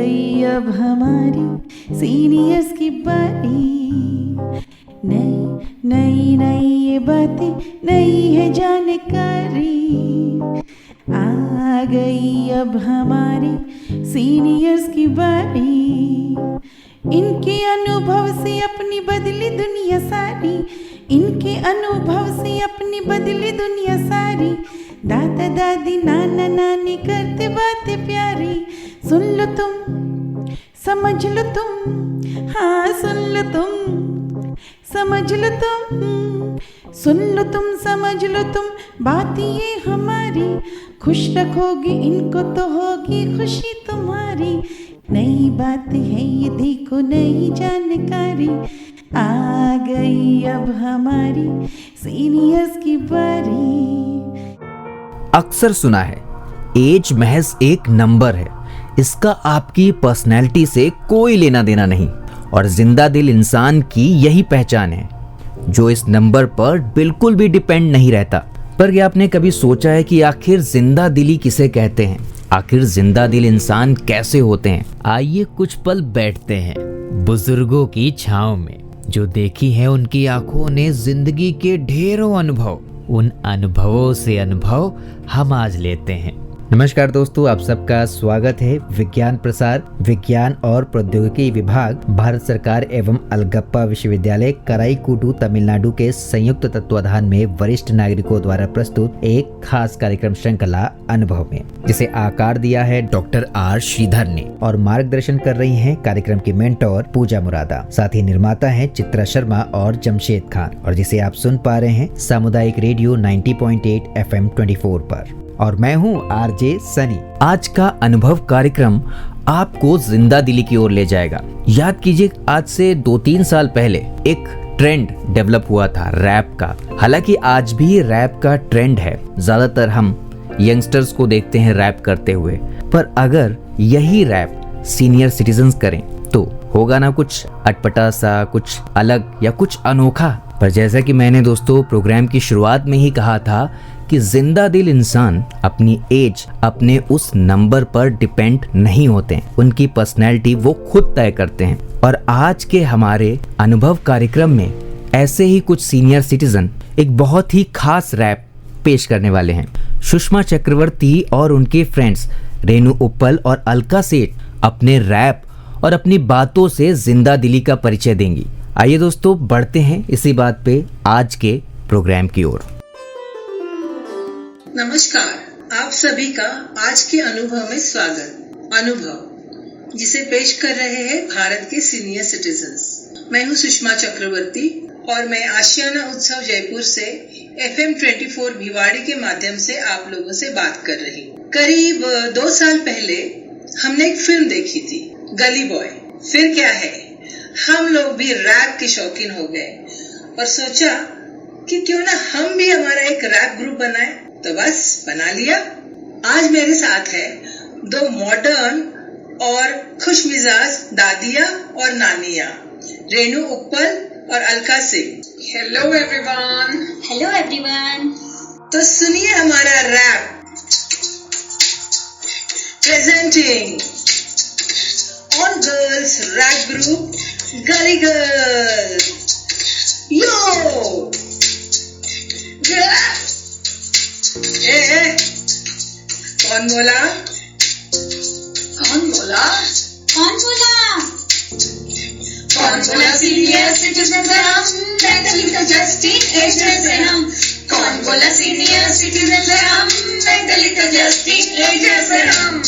गई अब हमारी सीनियर्स की बारी। नई नई नई ये बातें नई है जानकारी। आ गई अब हमारी सीनियर्स की बारी। इनके अनुभव से अपनी बदली दुनिया सारी। इनके अनुभव से अपनी बदली दुनिया सारी। दादा दादी नाना नानी करते बातें प्यारी। सुन लो तुम समझ लो तुम, हाँ सुन लो तुम समझ लो तुम। सुन लो तुम समझ लो तुम, बात ये हमारी। खुश रखोगे इनको तो होगी खुशी तुम्हारी। नई बात है ये देखो नई जानकारी। आ गई अब हमारी सीनियर्स की बारी। अक्सर सुना है एज महज एक नंबर है, इसका आपकी पर्सनैलिटी से कोई लेना देना नहीं, और जिंदा दिल इंसान की यही पहचान है जो इस नंबर पर बिल्कुल भी डिपेंड नहीं रहता। पर क्या आपने कभी सोचा है कि आखिर जिंदा दिली किसे कहते हैं? आखिर जिंदा दिल इंसान कैसे होते हैं? आइए कुछ पल बैठते हैं बुजुर्गों की छांव में, जो देखी है उनकी आंखों ने जिंदगी के ढेरों अनुभव। उन अनुभवों से अनुभव हम आज लेते हैं। नमस्कार दोस्तों, आप सबका स्वागत है विज्ञान प्रसार विज्ञान और प्रौद्योगिकी विभाग भारत सरकार एवं अलगप्पा विश्वविद्यालय कराईकुडू तमिलनाडु के संयुक्त तत्वाधान में वरिष्ठ नागरिकों द्वारा प्रस्तुत एक खास कार्यक्रम श्रृंखला अनुभव में, जिसे आकार दिया है डॉक्टर आर श्रीधर ने, और मार्गदर्शन कर रही है कार्यक्रम की मेंटोर पूजा मुरादा। साथ ही निर्माता है चित्रा शर्मा और जमशेद खान, और जिसे आप सुन पा रहे हैं सामुदायिक रेडियो 90.8 FM 24 पर। और मैं हूँ आरजे सनी। आज का अनुभव कार्यक्रम आपको जिंदा दिली की ओर ले जाएगा। याद कीजिए, आज से 2-3 साल पहले एक ट्रेंड डेवलप हुआ था रैप का। हालांकि आज भी रैप का ट्रेंड है, ज्यादातर हम यंगस्टर्स को देखते हैं रैप करते हुए। पर अगर यही रैप सीनियर सिटीजन्स करें तो होगा ना कुछ अटपटा सा, कुछ अलग या कुछ अनोखा। पर जैसा कि मैंने दोस्तों प्रोग्राम की शुरुआत में ही कहा था कि जिंदा दिल इंसान अपनी एज अपने उस नंबर पर डिपेंड नहीं होते, उनकी पर्सनैलिटी वो खुद तय करते हैं। और आज के हमारे अनुभव कार्यक्रम में ऐसे ही कुछ सीनियर सिटीजन एक बहुत ही खास रैप पेश करने वाले हैं। सुषमा चक्रवर्ती और उनके फ्रेंड्स रेणु उप्पल और अलका सेठ अपने रैप और अपनी बातों से जिंदा दिली का परिचय देंगी। आइए दोस्तों, बढ़ते हैं इसी बात पे आज के प्रोग्राम की ओर। नमस्कार, आप सभी का आज के अनुभव में स्वागत। अनुभव जिसे पेश कर रहे हैं भारत के सीनियर सिटीजन्स। मैं हूँ सुषमा चक्रवर्ती और मैं आशियाना उत्सव जयपुर से FM 24 भिवाड़ी के माध्यम से आप लोगों से बात कर रही हूँ। करीब 2 साल पहले हमने एक फिल्म देखी थी, गली बॉय। फिर क्या है, हम लोग भी रैप के शौकीन हो गए और सोचा कि क्यों ना हम भी हमारा एक रैप ग्रुप बनाए। तो बस बना लिया। आज मेरे साथ है 2 मॉडर्न और खुशमिजाज दादिया और नानिया, रेणु उप्पल और Alka Singh. Hello everyone. Hello everyone. तो सुनिए हमारा rap. Presenting all girls rap group gully girl. Yo ए, कौन बोला? कौन बोला? कौन बोला? कौन बोला? सीनियर सिटीजन है हम, मेंटली तो जस्ट टीनेजर्स हैं हम। कौन बोला? सीनियर सिटीजन है हम, मेंटली तो जस्ट टीनेजर्स हैं हम।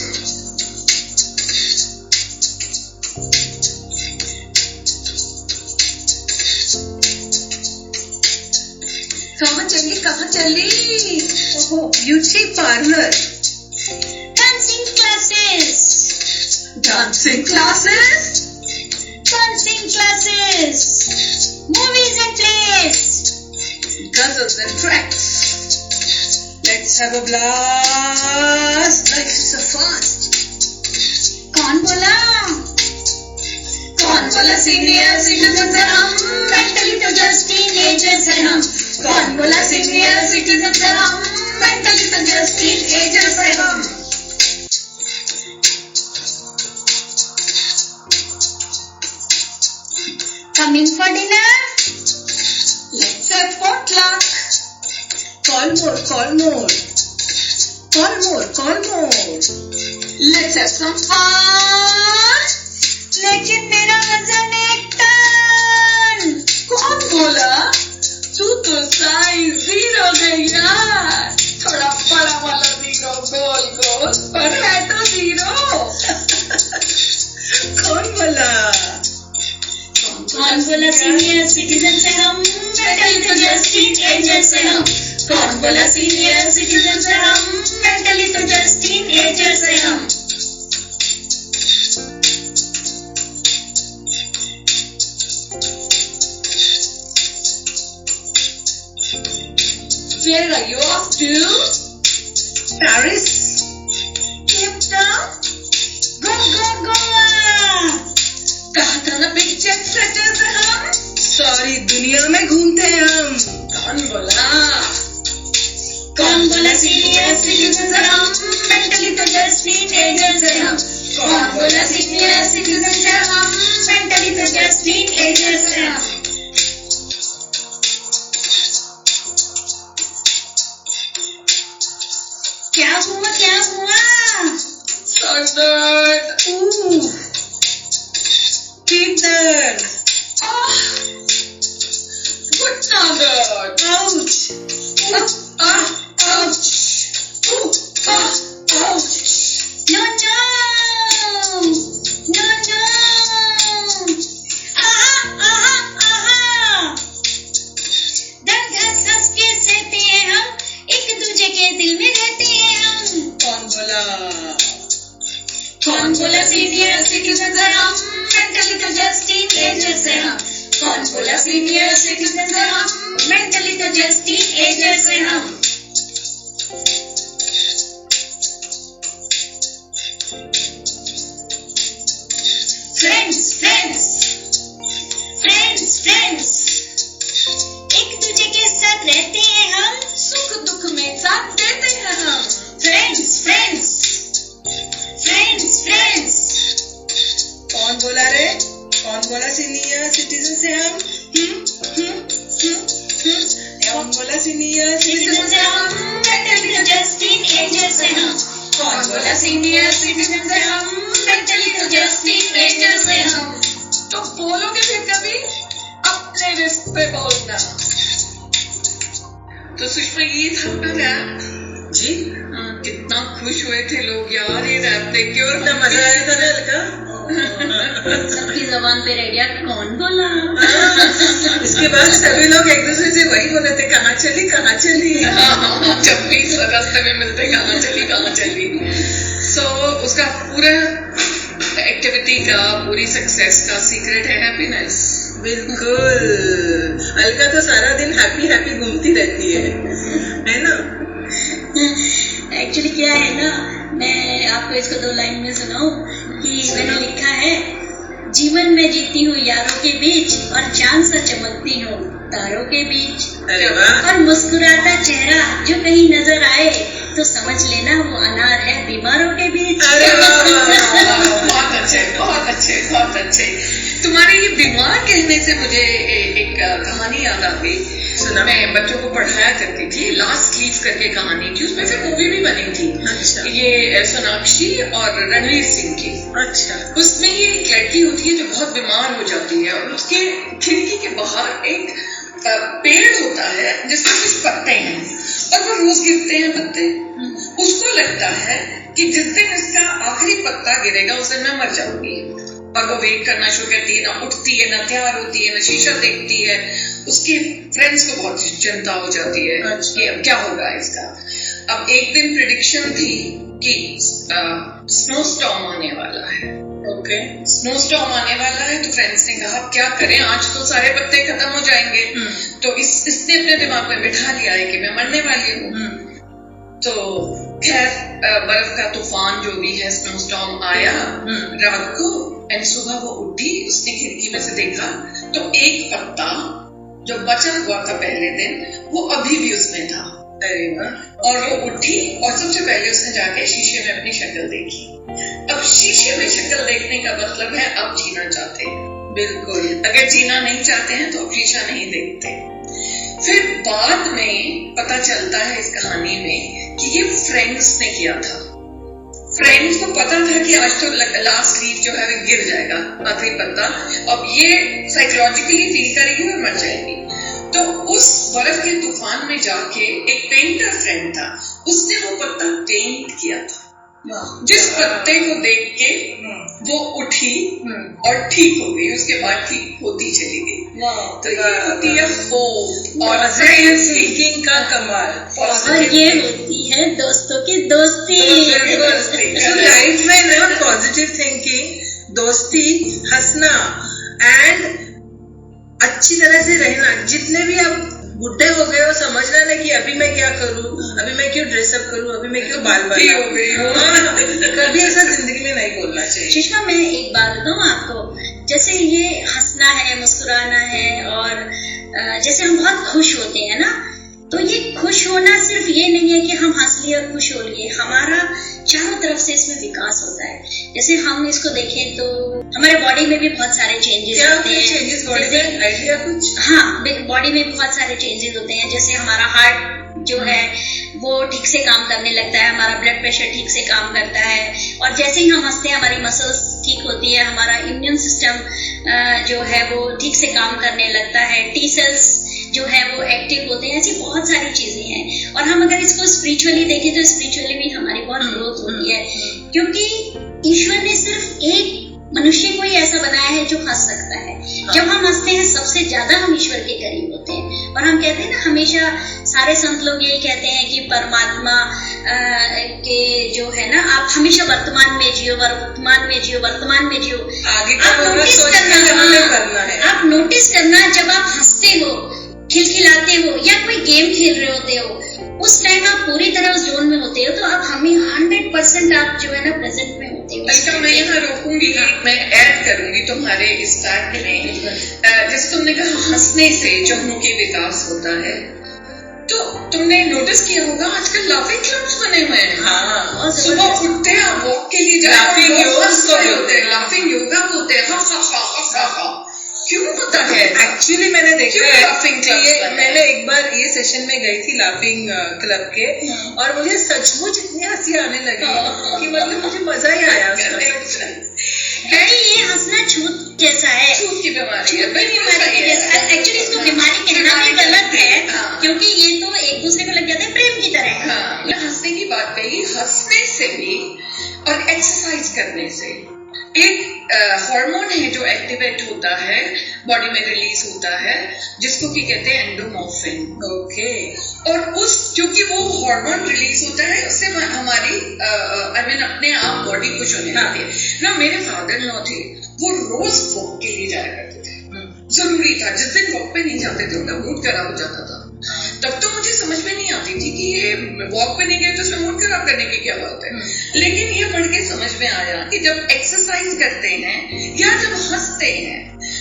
कहाँ चली? ओहो, beauty parlour. Dancing classes. Dancing classes. Dancing classes. Movies and place. Guzzles and tracks. Let's have a blast. Life is so fast. कौन बोला? कौन बोला? सीनियर सिटीजन है हम, मेंटली तो जस्ट टीनेजर्स हैं हम। कौन बोला? सीनियर सिटीजन है हम, मेंटली तो जस्ट टीनेजर्स हैं हम। Coming for dinner? Let's have potluck. Call more, call more. Call more, call more. Let's have some fun. लेकिन मेरा वजन 1 टन। कौन बोला? तू तो साइज 0 गया। थोड़ा बड़ा वाला 0 गोल गोल पर है तो 0। कौन बोला? कौन बोला सीनियर सिटीजन से हम मेंटली तो जस्ट टीनेजर से हम। कौन बोला सीनियर सिटीजन से हम मेंटली तो जस्ट टीनेजर से हम। Where are you off to? Paris? Cape Town? Goa. कहा था ना बिग जेट सेटर्स हैं हम। सारी दुनिया में घूमते हैं हम। कौन बोला? कौन बोला सीनियर सिटीजन से हम मेंटली तो जस्ट टीनेजर से हम। कौन बोला सीनियर सिटीजन से हम मेंटली तो जस्ट टीनेजर से हम। क्या हुआ क्या हुआ? दर्द। पीठ दर्द। घुटना दर्द। Ouch. Ouch. Ouch. No no no no. दर्द हंस हंस के सहते हैं हम एक दूजे के दिल में रहते हैं हम। कौन बोला? कौन बोला सीनियर सिटीजन से हम मेंटली तो जस्ट टीनेजर से हम। कौन बोला सीनियर सिटीजन से हम मेंटली तो जस्ट टीनेजर से हम। फ्रेंड्स फ्रेंड्स फ्रेंड्स फ्रेंड्स एक दूजे के साथ रहते हैं हम सुख दुख में साथ देते हैं हम। Friends friends friends friends. कौन बोला रे? कौन बोला सीनियर सिटीजन से हम? कौन बोला सीनियर सिटीजन से हम मेंटली तो जस्ट टीनेजर से हम। कौन बोला सीनियर सिटीजन से हम मेंटली तो जस्ट टीनेजर से हम। तो बोलोगे फिर कभी? अपने रिस्क पे बोलना। तो सुषमा ये था आपका रैप जी। कितना खुश हुए थे लोग यार ये रैप देख के। और कितना मजा आया था ना अलका। सबकी जबान पे रह गया कौन बोला। इसके बाद सभी लोग एक दूसरे से वही बोले थे कहाँ चली कहाँ चली। जब भी रास्ते में मिलते कहाँ चली कहाँ चली। सो उसका पूरा एक्टिविटी का पूरी सक्सेस का सीक्रेट है हैप्पीनेस। बिल्कुल। अलका तो सारा दिन हैप्पी हैप्पी घूमती रहती है ना। एक्चुअली क्या है ना, मैं आपको इसको 2 लाइन में सुनाऊं कि मैंने लिखा है जीवन में जीती हूँ यारों के बीच और चांद सा चमकती हूँ तारों के बीच। अरे वाह। और मुस्कुराता चेहरा जो कहीं नजर आए तो समझ लेना वो अनार है बीमारों के बीच। अरे वाह, बहुत अच्छे बहुत अच्छे बहुत अच्छे। तुम्हारे ये बीमार कहने से मुझे एक कहानी याद आ गई। सुना। मैं बच्चों को पढ़ाया करती थी। लास्ट लीव करके कहानी थी, उसमें फिर मूवी भी बनी थी। अच्छा। ये सोनाक्षी और रणवीर सिंह की। अच्छा। उसमें ये एक लड़की होती है जो बहुत बीमार हो जाती है और उसके खिड़की के बाहर एक पेड़ होता है जिसमें कुछ पत्ते हैं और वो रोज गिरते हैं पत्ते। उसको लगता है कि जिस दिन इसका आखिरी पत्ता गिरेगा उस दिन मैं मर जाऊंगी। और वो वेट करना शुरू करती है, ना उठती है, ना तैयार होती है, ना शीशा देखती है। उसके फ्रेंड्स को बहुत चिंता हो जाती है कि अब क्या होगा इसका। अब एक दिन प्रेडिक्शन थी कि स्नो स्टॉर्म आने वाला है। ओके। स्नो स्टॉर्म आने वाला है तो फ्रेंड्स ने कहा क्या करें, आज तो सारे पत्ते खत्म हो जाएंगे। तो इसने अपने दिमाग में बिठा लिया है कि मैं मरने वाली हूँ। तो खैर बर्फ का तूफान जो भी है, स्नो स्टॉर्म आया रात को एंड सुबह वो उठी। उसने खिड़की में से देखा तो एक पत्ता जो बचा हुआ था पहले दिन वो अभी भी उसमें था। अरे वाह। और वो उठी और सबसे पहले उसने जाके शीशे में अपनी शक्ल देखी। अब शीशे में शक्ल देखने का मतलब है अब जीना चाहते हैं। बिल्कुल, अगर जीना नहीं चाहते हैं तो आप शीशा नहीं देखते। फिर बाद में पता चलता है इस कहानी में कि ये फ्रेंड्स ने किया था। फ्रेंड्स को पता था कि आज तो लास्ट लीफ जो है वो गिर जाएगा, आखिरी पत्ता, अब ये साइकोलॉजिकली फील करेगी और मर जाएगी। तो उस बर्फ के तूफान में जाके एक पेंटर फ्रेंड था, उसने वो पत्ता पेंट किया था। जिस पत्ते को देख के वो उठी और ठीक हो गई, उसके बाद ठीक होती चली गई। तो ये होती है होप और थिंकिंग का कमाल, और ये होती है दोस्तों की दोस्ती। लाइफ में ना पॉजिटिव थिंकिंग, दोस्ती, हंसना एंड अच्छी तरह से रहना। जितने भी आप बुढ़े हो गए हो, समझना नहीं कि अभी मैं क्या करूं, अभी मैं क्यों ड्रेसअप करूं, अभी मैं क्यों बाल बनाऊं। कभी ऐसा जिंदगी में नहीं बोलना चाहिए। सुषमा, मैं एक बात बताऊं आपको, जैसे ये हंसना है, मुस्कुराना है, और जैसे हम बहुत खुश होते हैं ना, तो ये खुश होना सिर्फ ये नहीं है कि हम हंस लिए और खुश हो लिए, हमारा चारों तरफ से इसमें विकास होता है। जैसे हम इसको देखें तो हमारे बॉडी में भी बहुत सारे चेंजेस होते हैं। चेंजेस बॉडी में आइडिया कुछ? हाँ, बॉडी में बहुत सारे चेंजेस होते हैं। जैसे हमारा हार्ट जो है वो ठीक से काम करने लगता है, हमारा ब्लड प्रेशर ठीक से काम करता है, और जैसे ही हम हंसते हैं हमारी मसल्स ठीक होती है, हमारा इम्यून सिस्टम जो है वो ठीक से काम करने लगता है, टी सेल्स जो है वो एक्टिव होते हैं। ऐसी बहुत सारी चीजें हैं। और हम अगर इसको स्पिरिचुअली देखें तो स्पिरिचुअली भी हमारी बहुत ग्रोथ होती है, क्योंकि ईश्वर ने सिर्फ एक मनुष्य को ही ऐसा बनाया है जो हंस सकता है। जब हम हंसते हैं सबसे ज्यादा हम ईश्वर के करीब होते हैं। और हम कहते हैं ना, हमेशा सारे संत लोग यही कहते हैं कि परमात्मा के जो है ना, आप हमेशा वर्तमान में जियो, वर्तमान में जियो, वर्तमान में जियो। आगे आप नोटिस करना, आप नोटिस करना, जब आप हंसते हो, खिलखिलाते हो, या कोई गेम खेल रहे होते हो, उस टाइम आप पूरी तरह उस जोन में होते हो, तो आप हमें 100% आप जो है ना प्रेजेंट में होते हो। अच्छा, मैं यहाँ रोकूंगी, मैं ऐड करूंगी तुम्हारे इस फैक्ट में। जैसे तुमने कहा हंसने से चौहों के विकास होता है, तो तुमने नोटिस किया होगा आजकल लाफिंग क्लब्स बने हुए हैं। हाँ, सुबह उठते हैं, वॉक के लिए जाते हैं, लाफिंग योगा बोलते हैं, क्यों होता है? एक्चुअली मैंने देखा है, लाफिंग क्लब, मैंने एक बार ये सेशन में गई थी लाफिंग क्लब के, और मुझे सचमुच इतनी हंसी आने लगी कि मतलब मुझे मजा ही आया। डैडी, ये हंसना छूत जैसा है, छूत की बीमारी है। एक्चुअली इसको बीमारी कहना भी गलत है, क्योंकि ये तो एक दूसरे को लग जाते हैं प्रेम की तरह। हाँ, ये हंसने की बात कही, हंसने से भी और एक्सरसाइज करने से एक हार्मोन है जो एक्टिवेट होता है, बॉडी में रिलीज होता है, जिसको कि कहते हैं एंडोमॉर्फिन। ओके। और उस क्योंकि वो हार्मोन रिलीज होता है, उससे हमारी अपने आप बॉडी खुश होने लगती है ना। मेरे फादर लॉ थे, वो रोज वॉक के लिए जाया करते थे, जरूरी था। जिस दिन वॉक पे नहीं जाते थे उनका मूड खराब हो जाता था। तब तो मुझे समझ में नहीं आती थी कि ये वॉक पे नहीं गए तो उसमें मूड खराब करने की क्या बात है। लेकिन ये पढ़ के समझ में आया कि जब एक्सरसाइज करते हैं या जब हंसते हैं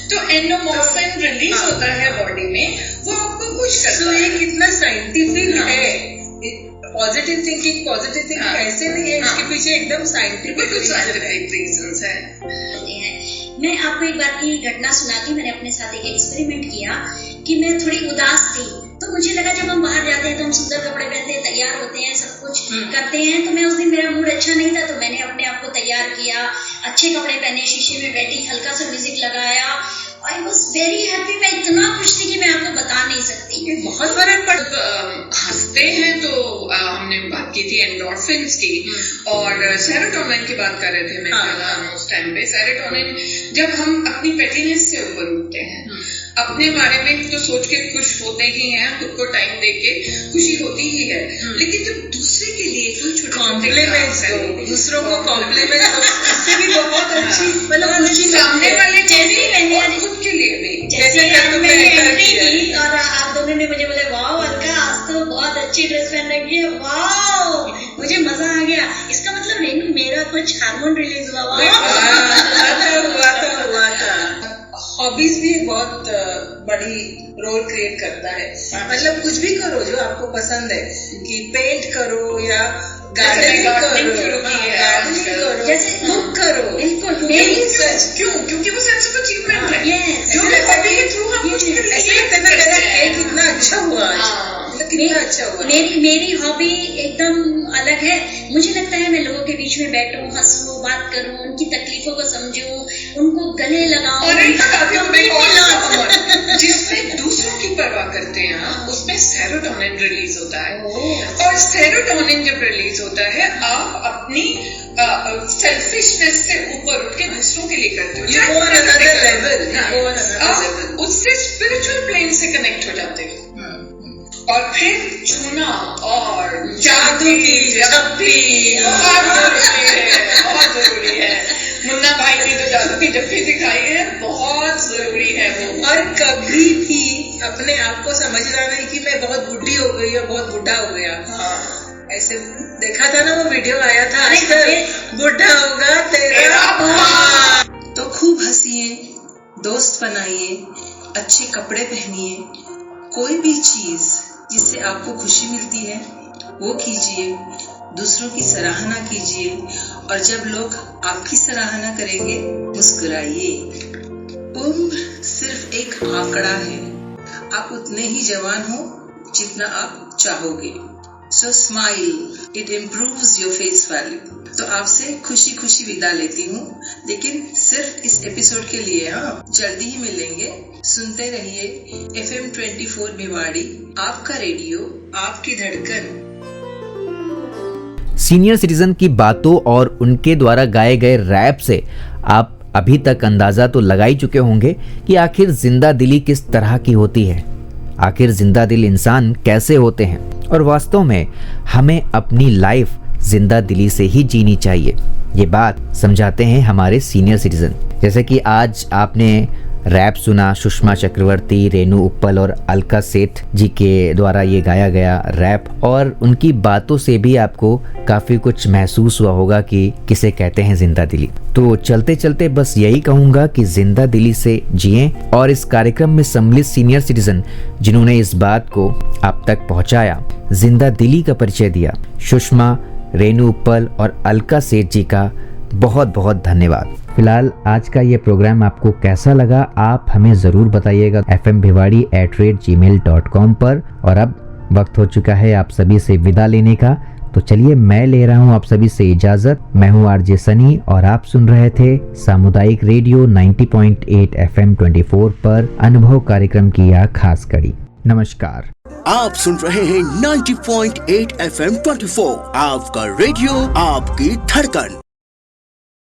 तो एंडोमॉर्फिन रिलीज होता है बॉडी में, वो आपको खुश करता है। ये कितना साइंटिफिक है। पॉजिटिव थिंकिंग ऐसे नहीं है, इसके पीछे एकदम साइंटिफिक रीजंस है। मैं आपको एक बार की घटना सुनाती। मैंने अपने साथ एक एक्सपेरिमेंट किया कि मैं थोड़ी उदास थी, तो मुझे लगा जब हम बाहर जाते हैं तो हम सुंदर कपड़े पहनते हैं, तैयार होते हैं, सब कुछ करते हैं। तो मैं उस दिन, मेरा मूड अच्छा नहीं था, तो मैंने अपने आप को तैयार किया, अच्छे कपड़े पहने, शीशे में बैठी, हल्का सा म्यूजिक लगाया। I was very happy. मैं इतना खुश थी कि मैं आपको बता नहीं सकती। बहुत फर्क पड़ता। हंसते हैं तो हमने बात की थी एंडोर्फिन्स की, और सेरोटोनिन की बात कर रहे थे मैं उस टाइम पे। सेरोटोनिन जब हम अपनी पेटीनेस से ऊपर उठते हैं, अपने बारे में तो सोच के खुश होते ही हैं, खुद को टाइम देके खुशी होती ही है, लेकिन जब दूसरे के लिए कोई छोटे कॉम्प्लीमेंट्स दो, दूसरों को कॉम्प्लीमेंट दो, इससे भी बहुत अच्छी मतलब खुशी सामने वाले जैसे मैंने खुद के लिए भी। जैसे मैंने एंट्री की और आप दोनों ने मुझे बोले, वाह अलका, आज तो बहुत अच्छी ड्रेस पहन रखी है, वाह, मुझे मजा आ गया। इसका मतलब रेनू, मेरा कुछ हार्मोन रिलीज हुआ। हुआ था। हॉबीज भी बहुत बड़ी रोल क्रिएट करता है। मतलब कुछ भी करो जो आपको पसंद है, कि पेंट करो या गार्डनिंग करो, जैसे कुक करो। बिल्कुल, क्यों? क्योंकि वो सेंस ऑफ अचीवमेंट है। मेरी हॉबी एकदम अलग है। मुझे लगता है मैं लोगों के बीच में बैठूं, हंसूं, बात करूं, उनकी तकलीफों को समझूं, उनको गले लगाऊं। और जिसमें दूसरों की परवाह करते हैं उसमें सेरोटोनिन रिलीज होता है। और सेरोटोनिन जब रिलीज होता है आप अपनी सेल्फिशनेस से ऊपर उठ के दूसरों के लिए करते हो, उससे स्पिरिचुअल प्लेन से कनेक्ट हो जाते हो। और फिर छूना और जादू की जप्पी बहुत जरूरी है। मुन्ना भाई ने जो जादू की जप्पी दिखाई है बहुत जरूरी है वो। और कभी भी अपने आप को समझना नहीं कि मैं बहुत बुढ़ी हो गई या बहुत बुढ़ा हो गया। ऐसे देखा था ना, वो वीडियो आया था, बुढ़ा होगा तेरा। तो खूब हंसिए, दोस्त बनाइए, अच्छे कपड़े पहनिए, कोई भी चीज जिससे आपको खुशी मिलती है वो कीजिए, दूसरों की सराहना कीजिए, और जब लोग आपकी सराहना करेंगे मुस्कुराइए। उम्र सिर्फ एक आंकड़ा है, आप उतने ही जवान हो जितना आप चाहोगे। सो smile, it improves your face value. तो आपसे खुशी खुशी विदा लेती हूँ, लेकिन सिर्फ इस एपिसोड के लिए। जल्दी ही मिलेंगे। सुनते रहिए FM 24 भिवाड़ी, आपका रेडियो, आपकी धड़कन। सीनियर सिटीजन की बातों और उनके द्वारा गाए गए रैप से आप अभी तक अंदाजा तो लगा ही चुके होंगे कि आखिर जिंदा दिली किस तरह की होती है, आखिर जिंदा दिल इंसान कैसे होते हैं, और वास्तव में हमें अपनी लाइफ जिंदा दिली से ही जीनी चाहिए। ये बात समझाते हैं हमारे सीनियर सिटीजन। जैसे कि आज आपने रैप सुना, सुषमा चक्रवर्ती, रेनू उप्पल और अलका सेठ जी के द्वारा ये गाया गया रैप, और उनकी बातों से भी आपको काफ़ी कुछ महसूस हुआ होगा कि किसे कहते हैं जिंदा दिली। तो चलते चलते बस यही कहूँगा कि जिंदा दिली से जिएं, और इस कार्यक्रम में सम्मिलित सीनियर सिटीजन जिन्होंने इस बात को आप तक पहुँचाया, जिंदा दिली का परिचय दिया, सुषमा, रेनू उप्पल और अलका सेठ जी का बहुत बहुत धन्यवाद। फिलहाल आज का ये प्रोग्राम आपको कैसा लगा आप हमें ज़रूर बताइएगा fmbhiwadi@gmail.com पर। और अब वक्त हो चुका है आप सभी से विदा लेने का, तो चलिए मैं ले रहा हूँ आप सभी से इजाज़त। मैं हूँ RJ सनी और आप सुन रहे थे सामुदायिक रेडियो 90.8 FM 24 पर अनुभव कार्यक्रम की यह खास कड़ी। नमस्कार। आप सुन रहे हैं 90.8 FM 24, आपका रेडियो, आपकी धड़कन।